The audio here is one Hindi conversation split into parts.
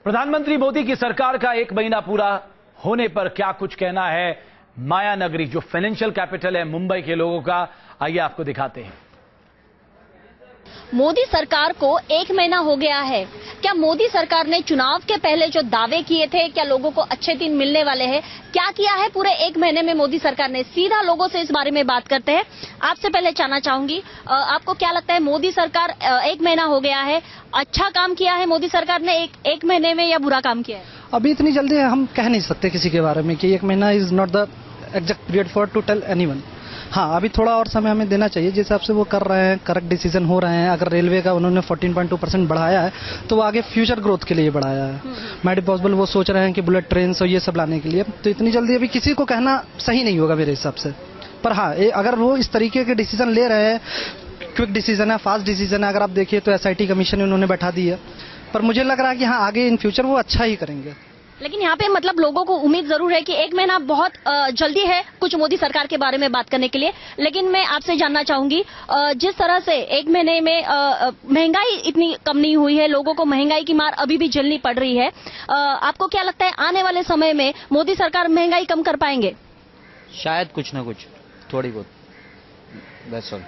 प्रधानमंत्री मोदी की सरकार का 1 महीना पूरा होने पर क्या कुछ कहना है माया नगरी, जो फाइनेंशियल कैपिटल है मुंबई के लोगों का। आइए आपको दिखाते हैं। मोदी सरकार को 1 महीना हो गया है। क्या मोदी सरकार ने चुनाव के पहले जो दावे किए थे, क्या लोगों को अच्छे दिन मिलने वाले हैं? क्या किया है पूरे 1 महीने में मोदी सरकार ने? सीधा लोगों से इस बारे में बात करते हैं। आपसे पहले जानना चाहूंगी, आपको क्या लगता है मोदी सरकार 1 महीना हो गया है, अच्छा काम किया है मोदी सरकार ने एक महीने में, या बुरा काम किया है? अभी इतनी जल्दी हम कह नहीं सकते किसी के बारे में कि 1 महीना is not the exact period for to tell anyone. हाँ, अभी थोड़ा और समय हमें देना चाहिए। जिस हिसाब से वो कर रहे हैं, करेक्ट डिसीजन हो रहे हैं। अगर रेलवे का उन्होंने 14.2% बढ़ाया है तो वो आगे फ्यूचर ग्रोथ के लिए बढ़ाया है। मेड पॉसिबल वो सोच रहे हैं कि बुलेट ट्रेन और ये सब लाने के लिए। तो इतनी जल्दी अभी किसी को कहना सही नहीं होगा मेरे हिसाब से। पर हाँ, अगर वो इस तरीके के डिसीजन ले रहे हैं, क्विक डिसीजन है, फास्ट डिसीजन है। अगर आप देखिए तो SIT कमीशन उन्होंने बैठा दी है। पर मुझे लग रहा है कि हाँ, आगे इन फ्यूचर वो अच्छा ही करेंगे। लेकिन यहाँ पे मतलब लोगों को उम्मीद जरूर है कि 1 महीना बहुत जल्दी है कुछ मोदी सरकार के बारे में बात करने के लिए। लेकिन मैं आपसे जानना चाहूंगी, जिस तरह से 1 महीने में महंगाई इतनी कम नहीं हुई है, लोगों को महंगाई की मार अभी भी झेलनी पड़ रही है, आपको क्या लगता है आने वाले समय में मोदी सरकार महंगाई कम कर पाएंगे? शायद कुछ ना कुछ, थोड़ी बहुत, दैट्स ऑल।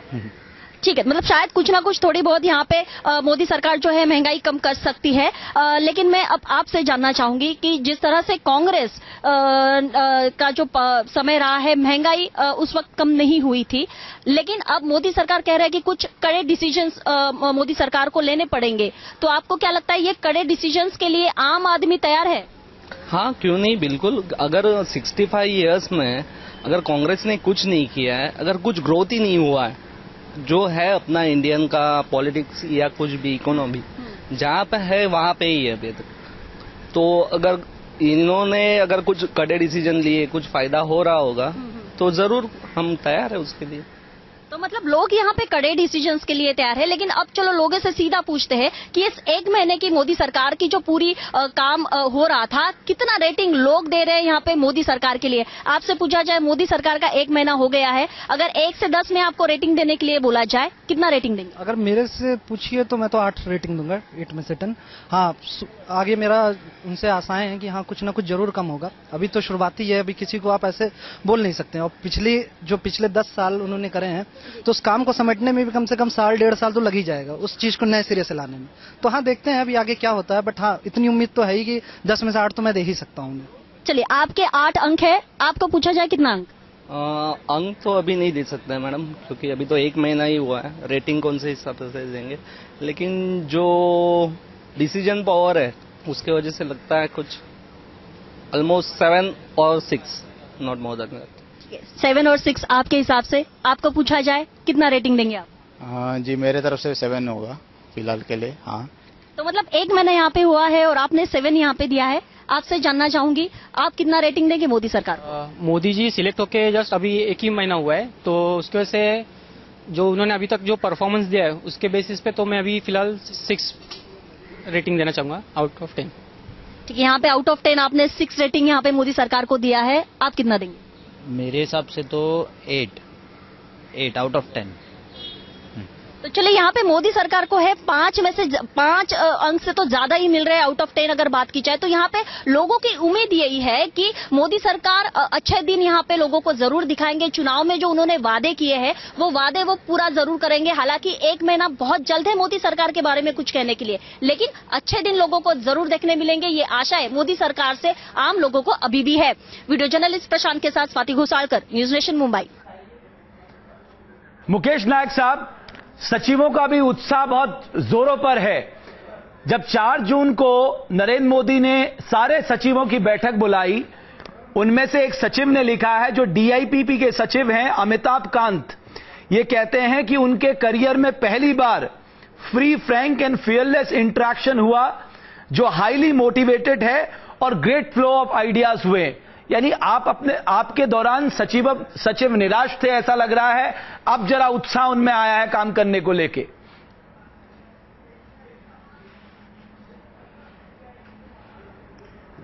ठीक है, मतलब शायद कुछ ना कुछ थोड़ी बहुत यहाँ पे मोदी सरकार जो है महंगाई कम कर सकती है। लेकिन मैं अब आपसे जानना चाहूंगी कि जिस तरह से कांग्रेस का जो समय रहा है, महंगाई उस वक्त कम नहीं हुई थी, लेकिन अब मोदी सरकार कह रहा है कि कुछ कड़े डिसीजंस मोदी सरकार को लेने पड़ेंगे। तो आपको क्या लगता है ये कड़े डिसीजंस के लिए आम आदमी तैयार है? हाँ, क्यों नहीं, बिल्कुल। अगर 65 इयर्स में अगर कांग्रेस ने कुछ नहीं किया है, अगर कुछ ग्रोथ ही नहीं हुआ है, जो है अपना इंडियन का पॉलिटिक्स या कुछ भी इकोनॉमी जहाँ पे है वहाँ पे ही है अभी तक, तो अगर इन्होंने अगर कुछ कड़े डिसीजन लिए, कुछ फायदा हो रहा होगा तो जरूर हम तैयार है उसके लिए। तो मतलब लोग यहाँ पे कड़े डिसीजंस के लिए तैयार है। लेकिन अब चलो लोगों से सीधा पूछते हैं कि इस 1 महीने की मोदी सरकार की जो पूरी काम हो रहा था, कितना रेटिंग लोग दे रहे हैं यहाँ पे मोदी सरकार के लिए? आपसे पूछा जाए, मोदी सरकार का 1 महीना हो गया है, अगर 1 से 10 में आपको रेटिंग देने के लिए बोला जाए, कितना रेटिंग देंगे? अगर मेरे से पूछिए तो मैं तो 8 रेटिंग दूंगा, 8 में से 10। हाँ, आगे मेरा उनसे आशाएं हैं कि हाँ, कुछ ना कुछ जरूर कम होगा। अभी तो शुरुआती है, अभी किसी को आप ऐसे बोल नहीं सकते हैं। और पिछले 10 साल उन्होंने करे हैं, तो उस काम को समेटने में भी कम से कम 1.5 साल तो लग ही जाएगा, उस चीज को नए सिरे से लाने में। तो हाँ, देखते हैं अभी आगे क्या होता है। बट हाँ, इतनी उम्मीद तो है ही कि 10 में से 8 तो मैं दे ही सकता हूँ। चलिए, आपके 8 अंक है, आपको पूछा जाए कितना अंक? अंक तो अभी नहीं दे सकते हैं मैडम, क्योंकि अभी तो 1 महीना ही हुआ है। रेटिंग कौन से हिसाब से देंगे? लेकिन जो डिसीजन पावर है उसके वजह से लगता है कुछ ऑलमोस्ट 7 और 6, नॉट मोर देन दैट। 7 और 6 आपके हिसाब से? आपको पूछा जाए कितना रेटिंग देंगे आप? हाँ जी, मेरे तरफ से 7 होगा फिलहाल के लिए। हाँ, तो मतलब 1 महीना यहाँ पे हुआ है और आपने 7 यहाँ पे दिया है। आपसे जानना चाहूंगी, आप कितना रेटिंग देंगे मोदी सरकार? मोदी जी सिलेक्ट होके जस्ट अभी 1 ही महीना हुआ है, तो उसकी वजह से जो उन्होंने अभी तक जो परफॉर्मेंस दिया है उसके बेसिस पे तो मैं अभी फिलहाल 6 रेटिंग देना चाहूंगा आउट ऑफ 10। ठीक है, यहाँ पे आउट ऑफ 10 आपने 6 रेटिंग यहाँ पे मोदी सरकार को दिया है। आप कितना देंगे? मेरे हिसाब से तो 8 आउट ऑफ 10। तो चलिए, यहाँ पे मोदी सरकार को है 5 में से 5 अंक से तो ज्यादा ही मिल रहे हैं आउट ऑफ 10 अगर बात की जाए। तो यहाँ पे लोगों की उम्मीद यही है कि मोदी सरकार अच्छे दिन यहाँ पे लोगों को जरूर दिखाएंगे। चुनाव में जो उन्होंने वादे किए हैं वो वादे वो पूरा जरूर करेंगे। हालांकि 1 महीना बहुत जल्द है मोदी सरकार के बारे में कुछ कहने के लिए, लेकिन अच्छे दिन लोगों को जरूर देखने मिलेंगे। ये आशा है मोदी सरकार से आम लोगों को अभी भी है। वीडियो जर्नलिस्ट प्रशांत के साथ स्वाति घोसालकर, न्यूज नेशन मुंबई। मुकेश नायक साहब, सचिवों का भी उत्साह बहुत जोरों पर है। जब 4 जून को नरेंद्र मोदी ने सारे सचिवों की बैठक बुलाई, उनमें से एक सचिव ने लिखा है, जो DIPP के सचिव हैं अमिताभ कांत, ये कहते हैं कि उनके करियर में पहली बार free, frank and fearless interaction हुआ, जो हाईली मोटिवेटेड है और ग्रेट फ्लो ऑफ आइडियाज हुए। यानी आपके दौरान सचिव निराश थे ऐसा लग रहा है, अब जरा उत्साह उनमें आया है काम करने को लेके।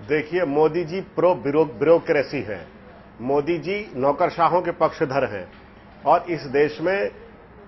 देखिए, मोदी जी प्रो ब्यूरोक्रेसी है। मोदी जी नौकरशाहों के पक्षधर हैं और इस देश में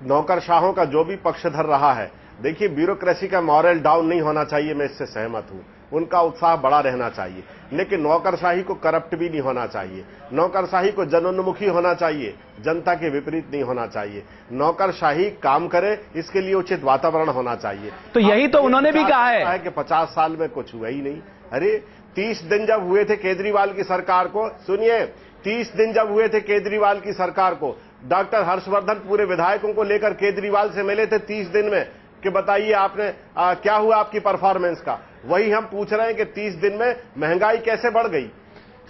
नौकरशाहों का जो भी पक्षधर रहा है देखिए, ब्यूरोक्रेसी का मॉरल डाउन नहीं होना चाहिए, मैं इससे सहमत हूं। उनका उत्साह बड़ा रहना चाहिए, लेकिन नौकरशाही को करप्ट भी नहीं होना चाहिए। नौकरशाही को जनोन्मुखी होना चाहिए, जनता के विपरीत नहीं होना चाहिए। नौकरशाही काम करे, इसके लिए उचित वातावरण होना चाहिए। तो यही तो उन्होंने भी कहा है कि 50 साल में कुछ हुआ ही नहीं। अरे 30 दिन जब हुए थे केजरीवाल की सरकार को, सुनिए, 30 दिन जब हुए थे केजरीवाल की सरकार को, डॉक्टर हर्षवर्धन पूरे विधायकों को लेकर केजरीवाल से मिले थे 30 दिन में कि बताइए आपने क्या हुआ आपकी परफॉर्मेंस का। वही हम पूछ रहे हैं कि 30 दिन में महंगाई कैसे बढ़ गई।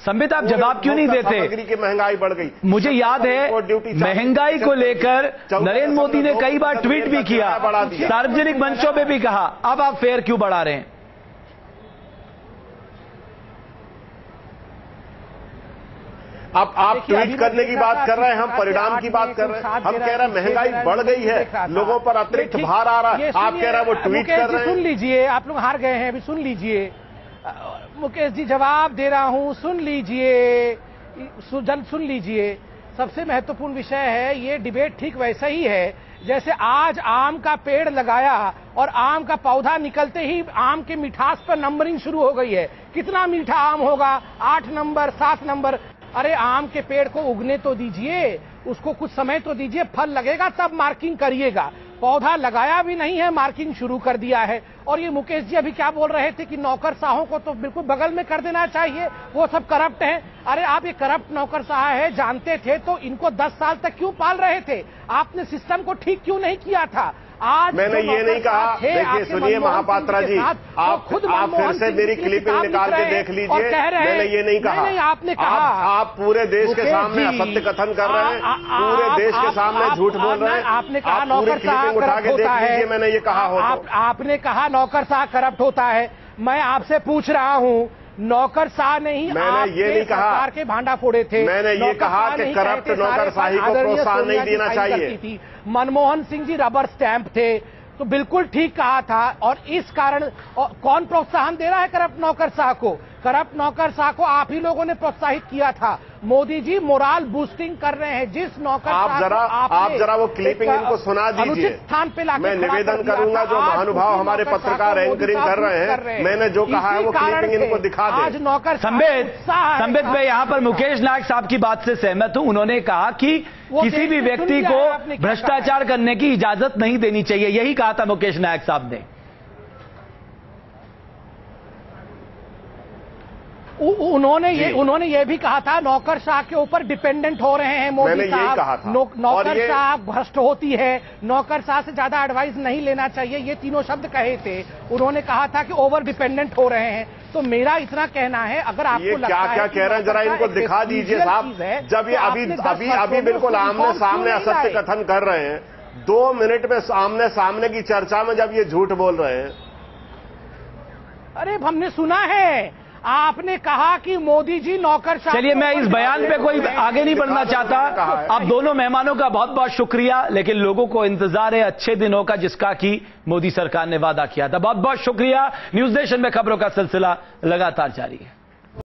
संबित, आप जवाब क्यों नहीं देते? सामग्री की महंगाई बढ़ गई। मुझे याद है महंगाई को लेकर नरेंद्र मोदी ने कई बार ट्वीट भी किया, सार्वजनिक मंचों पे भी कहा। अब आप फेयर क्यों बढ़ा रहे हैं? अब आप ट्वीट करने की बात कर रहे हैं, हम परिणाम की बात कर रहे हैं। हम कह रहे हैं महंगाई बढ़ गई है, लोगों पर अतिरिक्त भार आ रहा है। आप कह रहे हैं वो ट्वीट कर रहे हैं। सुन लीजिए, आप लोग हार गए हैं, अभी सुन लीजिए। मुकेश जी जवाब दे रहा हूं, सुन लीजिए, सुन लीजिए। सबसे महत्वपूर्ण विषय है, ये डिबेट ठीक वैसा ही है जैसे आज आम का पेड़ लगाया और आम का पौधा निकलते ही आम के मिठास पर नंबरिंग शुरू हो गई है। कितना मीठा आम होगा, 8 नंबर, 7 नंबर। अरे आम के पेड़ को उगने तो दीजिए, उसको कुछ समय तो दीजिए, फल लगेगा तब मार्किंग करिएगा। पौधा लगाया भी नहीं है, मार्किंग शुरू कर दिया है। और ये मुकेश जी अभी क्या बोल रहे थे कि नौकरशाहों को तो बिल्कुल बगल में कर देना चाहिए, वो सब करप्ट हैं। अरे आप ये करप्ट नौकरशाह है जानते थे तो इनको 10 साल तक क्यों पाल रहे थे? आपने सिस्टम को ठीक क्यों नहीं किया था? आज मैंने ये नहीं कहा। देखिए सुनिए महापात्रा जी, आप फिर से मेरी क्लिपिंग निकाल के देख लीजिए। मैंने ये नहीं कहा। आपने कहा आप पूरे देश के सामने असत्य कथन कर रहे हैं, पूरे देश के सामने झूठ बोल रहे हैं। आपने कहा नौकरशाह करप्ट होता है, मैंने ये कहा हो। आपने कहा नौकरशाह करप्ट होता है। मैं आपसे पूछ रहा हूँ, नौकरशाह नहीं, मैंने ये नहीं कहा सरकार के भांडा फोड़े थे। मैंने ये कहा कि करप्ट नौकरशाही को प्रोत्साहन नहीं देना चाहिए। मनमोहन सिंह जी रबर स्टैंप थे, तो बिल्कुल ठीक कहा था। और इस कारण कौन प्रोत्साहन दे रहा है करप्ट नौकरशाह को? करप्ट नौकरशाह को आप ही लोगों ने प्रोत्साहित किया था। मोदी जी मोरल बूस्टिंग कर रहे हैं। जिस नौकरशाह आप जरा वो क्लिपिंग इनको सुना दीजिए। स्थान पे लाके मैं निवेदन करूंगा, जो महानुभाव हमारे पत्रकार एंकरिंग कर रहे हैं, मैंने जो कहा है वो क्लिपिंग इनको दिखा दें। आज नौकर संबित मैं यहाँ पर मुकेश नायक साहब की बात से सहमत हूं। उन्होंने कहा कि किसी भी व्यक्ति को भ्रष्टाचार करने की इजाजत नहीं देनी चाहिए, यही कहा था मुकेश नायक साहब ने। उन्होंने ये भी कहा था नौकरशाह के ऊपर डिपेंडेंट हो रहे हैं मोदी साहब। नौकरशाह भ्रष्ट होती है, नौकरशाह से ज्यादा एडवाइस नहीं लेना चाहिए, ये तीनों शब्द कहे थे। उन्होंने कहा था कि ओवर डिपेंडेंट हो रहे हैं। तो मेरा इतना कहना है, अगर आपको लगता है क्या कह रहे हैं जरा इनको दिखा दीजिए साहब। जब ये अभी बिल्कुल आमने सामने असत्य कथन कर रहे हैं, 2 मिनट में आमने सामने की चर्चा में जब ये झूठ बोल रहे हैं। अरे हमने सुना है, आपने कहा कि मोदी जी नौकरशाह। चलिए मैं इस बयान पे कोई आगे नहीं बढ़ना चाहता। आप दोनों मेहमानों का बहुत बहुत शुक्रिया, लेकिन लोगों को इंतजार है अच्छे दिनों का जिसका कि मोदी सरकार ने वादा किया था। बहुत बहुत शुक्रिया। न्यूज नेशन में खबरों का सिलसिला लगातार जारी है।